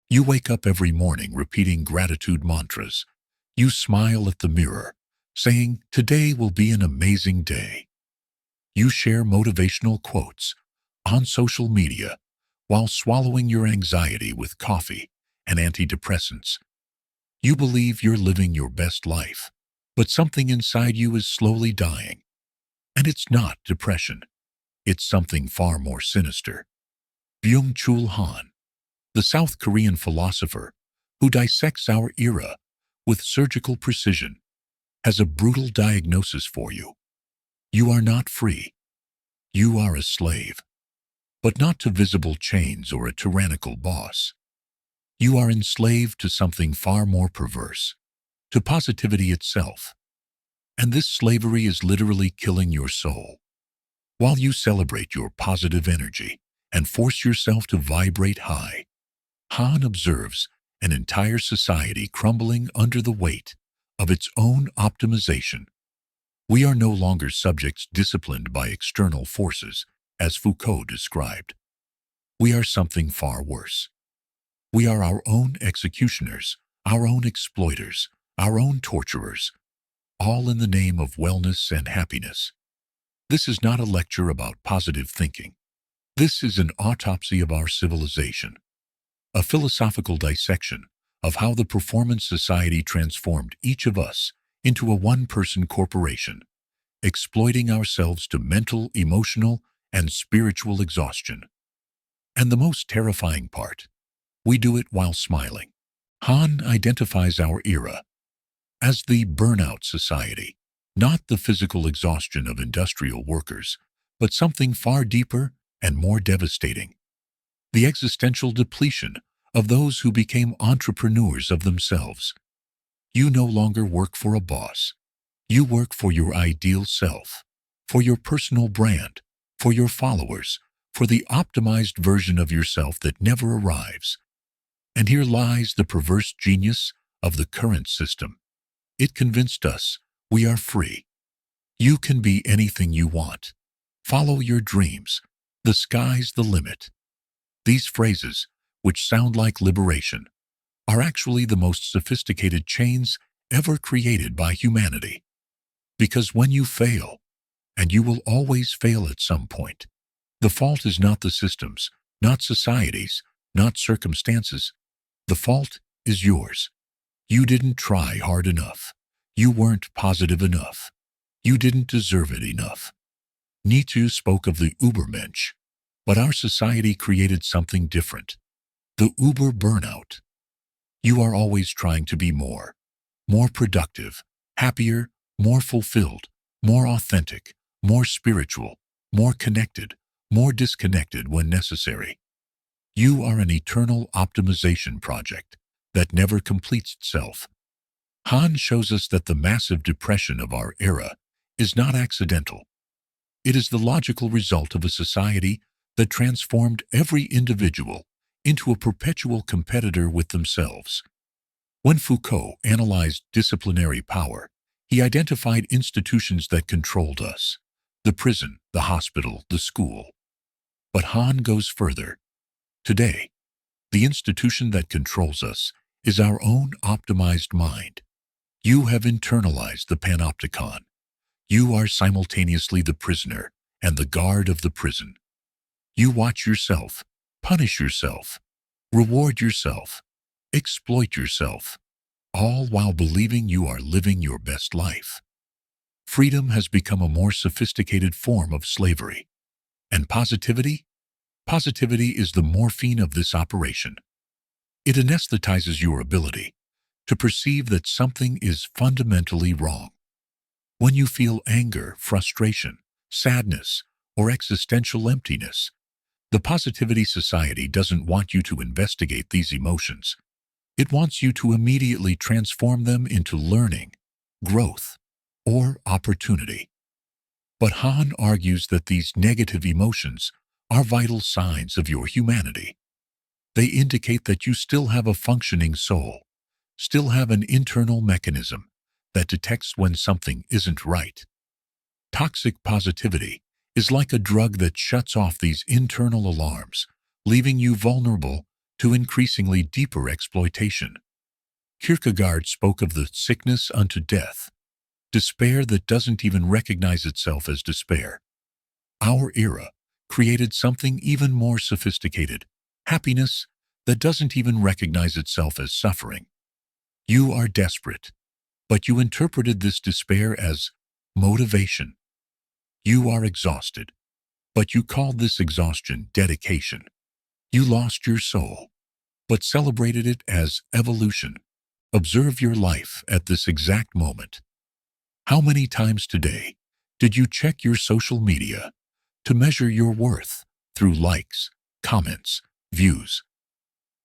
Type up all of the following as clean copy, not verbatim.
You wake up every morning repeating gratitude mantras. You smile at the mirror, saying, "Today will be an amazing day." You share motivational quotes on social media while swallowing your anxiety with coffee and antidepressants. You believe you're living your best life, but something inside you is slowly dying. And it's not depression. It's something far more sinister. Byung-Chul Han, the South Korean philosopher who dissects our era with surgical precision, has a brutal diagnosis for you. You are not free. You are a slave, but not to visible chains or a tyrannical boss. You are enslaved to something far more perverse, to positivity itself. And this slavery is literally killing your soul. While you celebrate your positive energy and force yourself to vibrate high, Han observes an entire society crumbling under the weight of its own optimization. We are no longer subjects disciplined by external forces, as Foucault described. We are something far worse. We are our own executioners, our own exploiters, our own torturers, all in the name of wellness and happiness. This is not a lecture about positive thinking. This is an autopsy of our civilization, a philosophical dissection of how the performance society transformed each of us into a one-person corporation, exploiting ourselves to mental, emotional, and spiritual exhaustion. And the most terrifying part, we do it while smiling. Han identifies our era as the burnout society, not the physical exhaustion of industrial workers, but something far deeper and more devastating: the existential depletion of those who became entrepreneurs of themselves. You no longer work for a boss. You work for your ideal self, for your personal brand, for your followers, for the optimized version of yourself that never arrives. And here lies the perverse genius of the current system. It convinced us we are free. You can be anything you want. Follow your dreams. The sky's the limit. These phrases, which sound like liberation, are actually the most sophisticated chains ever created by humanity. Because when you fail, and you will always fail at some point, the fault is not the systems, not societies, not circumstances. The fault is yours. You didn't try hard enough. You weren't positive enough. You didn't deserve it enough. Nietzsche spoke of the Übermensch, but our society created something different: the Uber burnout. You are always trying to be more productive, happier, more fulfilled, more authentic, more spiritual, more connected, more disconnected when necessary. You are an eternal optimization project that never completes itself. Han shows us that the massive depression of our era is not accidental. It is the logical result of a society that transformed every individual into a perpetual competitor with themselves. When Foucault analyzed disciplinary power, he identified institutions that controlled us: the prison, the hospital, the school. But Han goes further. Today, the institution that controls us is our own optimized mind. You have internalized the panopticon. You are simultaneously the prisoner and the guard of the prison. You watch yourself, punish yourself, reward yourself, exploit yourself, all while believing you are living your best life. Freedom has become a more sophisticated form of slavery. And positivity? Positivity is the morphine of this operation. It anesthetizes your ability to perceive that something is fundamentally wrong. When you feel anger, frustration, sadness, or existential emptiness, the Positivity Society doesn't want you to investigate these emotions. It wants you to immediately transform them into learning, growth, or opportunity. But Han argues that these negative emotions are vital signs of your humanity. They indicate that you still have a functioning soul, still have an internal mechanism that detects when something isn't right. Toxic positivity is like a drug that shuts off these internal alarms, leaving you vulnerable to increasingly deeper exploitation. Kierkegaard spoke of the sickness unto death, despair that doesn't even recognize itself as despair. Our era created something even more sophisticated, happiness that doesn't even recognize itself as suffering. You are desperate, but you interpreted this despair as motivation. You are exhausted, but you called this exhaustion dedication. You lost your soul, but celebrated it as evolution. Observe your life at this exact moment. How many times today did you check your social media to measure your worth through likes, comments, views?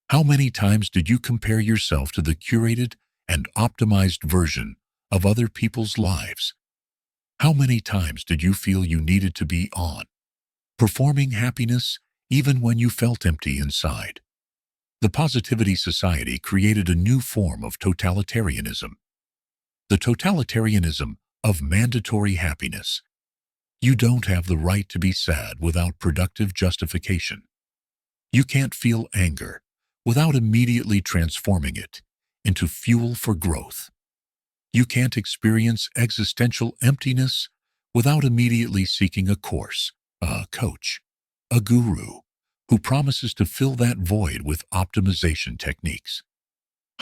How many times did you compare yourself to the curated and optimized version of other people's lives? How many times did you feel you needed to be on, performing happiness even when you felt empty inside? The Positivity Society created a new form of totalitarianism, the totalitarianism of mandatory happiness. You don't have the right to be sad without productive justification. You can't feel anger without immediately transforming it into fuel for growth. You can't experience existential emptiness without immediately seeking a course, a coach, a guru who promises to fill that void with optimization techniques.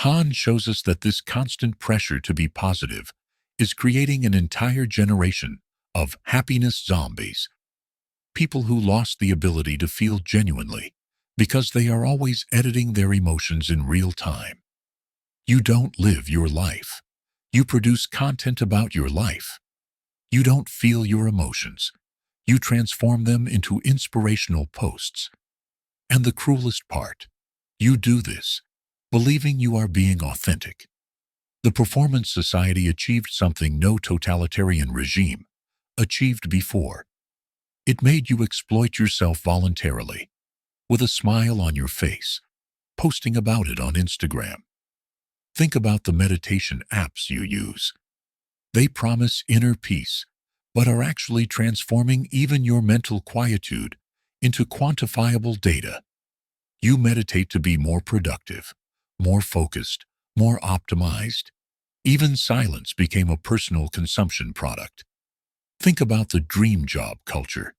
Han shows us that this constant pressure to be positive is creating an entire generation of happiness zombies, people who lost the ability to feel genuinely because they are always editing their emotions in real time. You don't live your life. You produce content about your life. You don't feel your emotions. You transform them into inspirational posts. And the cruelest part, you do this, believing you are being authentic. The Performance Society achieved something no totalitarian regime achieved before. It made you exploit yourself voluntarily, with a smile on your face, posting about it on Instagram. Think about the meditation apps you use. They promise inner peace, but are actually transforming even your mental quietude into quantifiable data. You meditate to be more productive, more focused, more optimized. Even silence became a personal consumption product. Think about the dream job culture.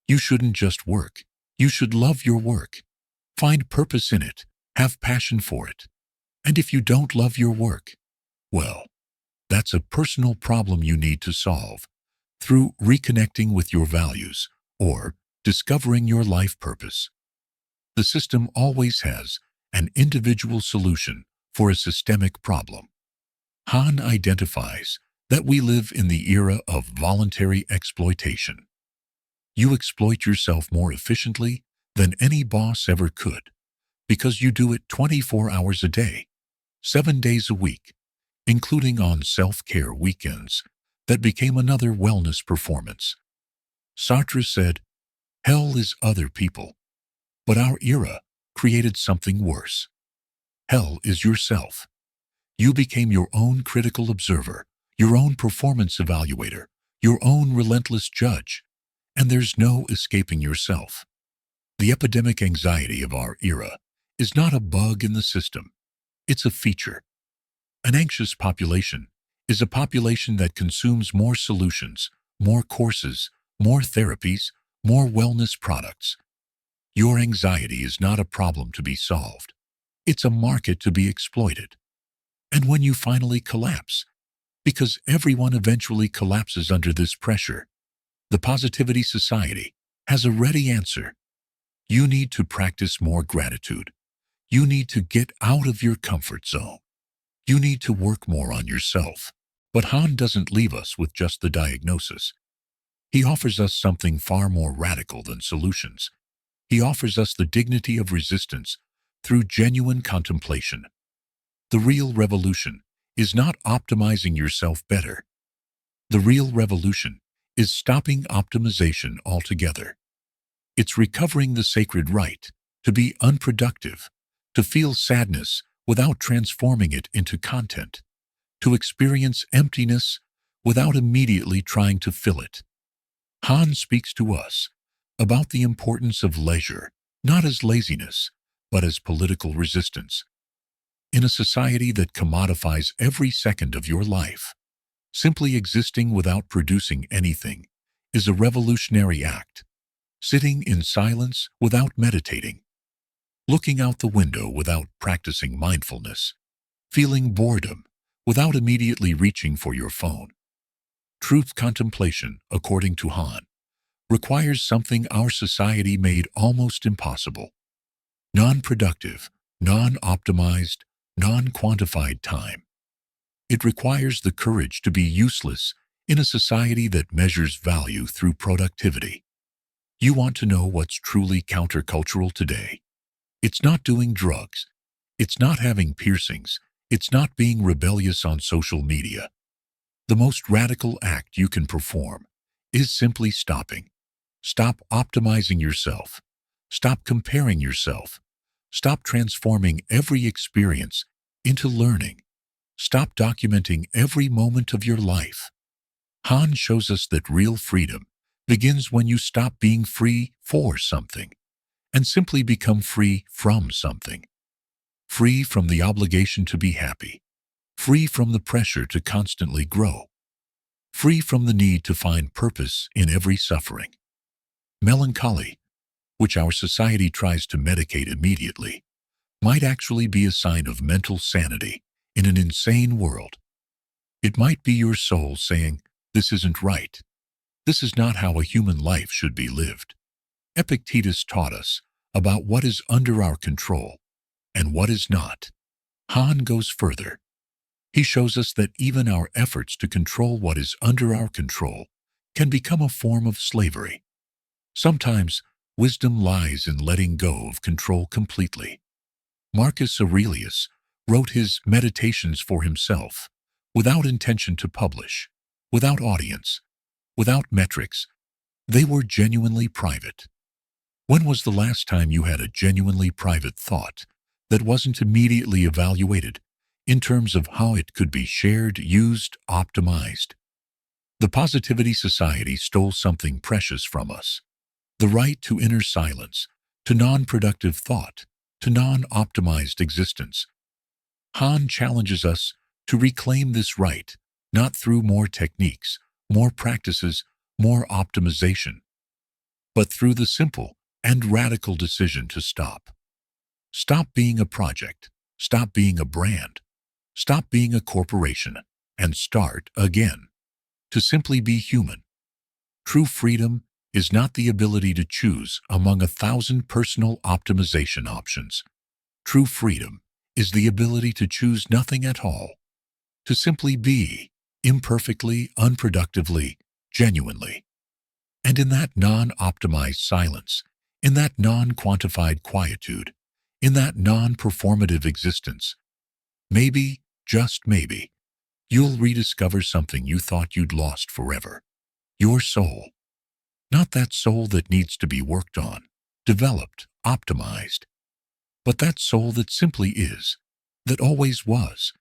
You shouldn't just work. You should love your work. Find purpose in it. Have passion for it. And if you don't love your work, well, that's a personal problem you need to solve through reconnecting with your values or discovering your life purpose. The system always has an individual solution for a systemic problem. Han identifies that we live in the era of voluntary exploitation. You exploit yourself more efficiently than any boss ever could because you do it 24 hours a day, 7 days a week, including on self-care weekends that became another wellness performance. Sartre said, "Hell is other people." But our era created something worse. Hell is yourself. You became your own critical observer, your own performance evaluator, your own relentless judge, and there's no escaping yourself. The epidemic anxiety of our era is not a bug in the system. It's a feature. An anxious population is a population that consumes more solutions, more courses, more therapies, more wellness products. Your anxiety is not a problem to be solved. It's a market to be exploited. And when you finally collapse, because everyone eventually collapses under this pressure, the Positivity Society has a ready answer. You need to practice more gratitude. You need to get out of your comfort zone. You need to work more on yourself. But Han doesn't leave us with just the diagnosis. He offers us something far more radical than solutions. He offers us the dignity of resistance through genuine contemplation. The real revolution is not optimizing yourself better. The real revolution is stopping optimization altogether. It's recovering the sacred right to be unproductive, to feel sadness without transforming it into content, to experience emptiness without immediately trying to fill it. Han speaks to us about the importance of leisure, not as laziness, but as political resistance. In a society that commodifies every second of your life, simply existing without producing anything is a revolutionary act. Sitting in silence without meditating, looking out the window without practicing mindfulness, feeling boredom without immediately reaching for your phone. Truth contemplation, according to Han, requires something our society made almost impossible: non-productive, non-optimized, non-quantified time. It requires the courage to be useless in a society that measures value through productivity. You want to know what's truly countercultural today? It's not doing drugs. It's not having piercings. It's not being rebellious on social media. The most radical act you can perform is simply stopping. Stop optimizing yourself. Stop comparing yourself. Stop transforming every experience into learning. Stop documenting every moment of your life. Han shows us that real freedom begins when you stop being free for something and simply become free from something. Free from the obligation to be happy. Free from the pressure to constantly grow. Free from the need to find purpose in every suffering. Melancholy, which our society tries to medicate immediately, might actually be a sign of mental sanity in an insane world. It might be your soul saying, "This isn't right. This is not how a human life should be lived." Epictetus taught us about what is under our control and what is not. Han goes further. He shows us that even our efforts to control what is under our control can become a form of slavery. Sometimes, wisdom lies in letting go of control completely. Marcus Aurelius wrote his Meditations for himself, without intention to publish, without audience, without metrics. They were genuinely private. When was the last time you had a genuinely private thought that wasn't immediately evaluated in terms of how it could be shared, used, optimized? The Positivity Society stole something precious from us: the right to inner silence, to non-productive thought, to non-optimized existence. Han challenges us to reclaim this right, not through more techniques, more practices, more optimization, but through the simple and radical decision to stop. Stop being a project, stop being a brand, stop being a corporation, and start again. To simply be human. True freedom is not the ability to choose among 1,000 personal optimization options. True freedom is the ability to choose nothing at all. To simply be, imperfectly, unproductively, genuinely. And in that non-optimized silence, in that non-quantified quietude, in that non-performative existence, maybe, just maybe, you'll rediscover something you thought you'd lost forever. Your soul. Not that soul that needs to be worked on, developed, optimized, but that soul that simply is, that always was,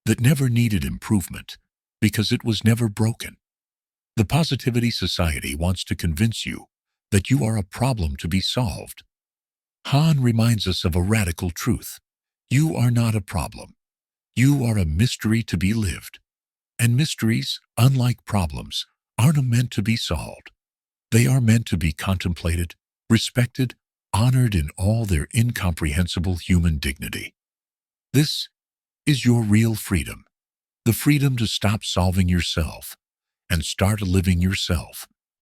that never needed improvement because it was never broken. The Positivity Society wants to convince you that you are a problem to be solved. Han reminds us of a radical truth. You are not a problem. You are a mystery to be lived. And mysteries, unlike problems, aren't meant to be solved. They are meant to be contemplated, respected, honored in all their incomprehensible human dignity. This is your real freedom. The freedom to stop solving yourself and start living yourself.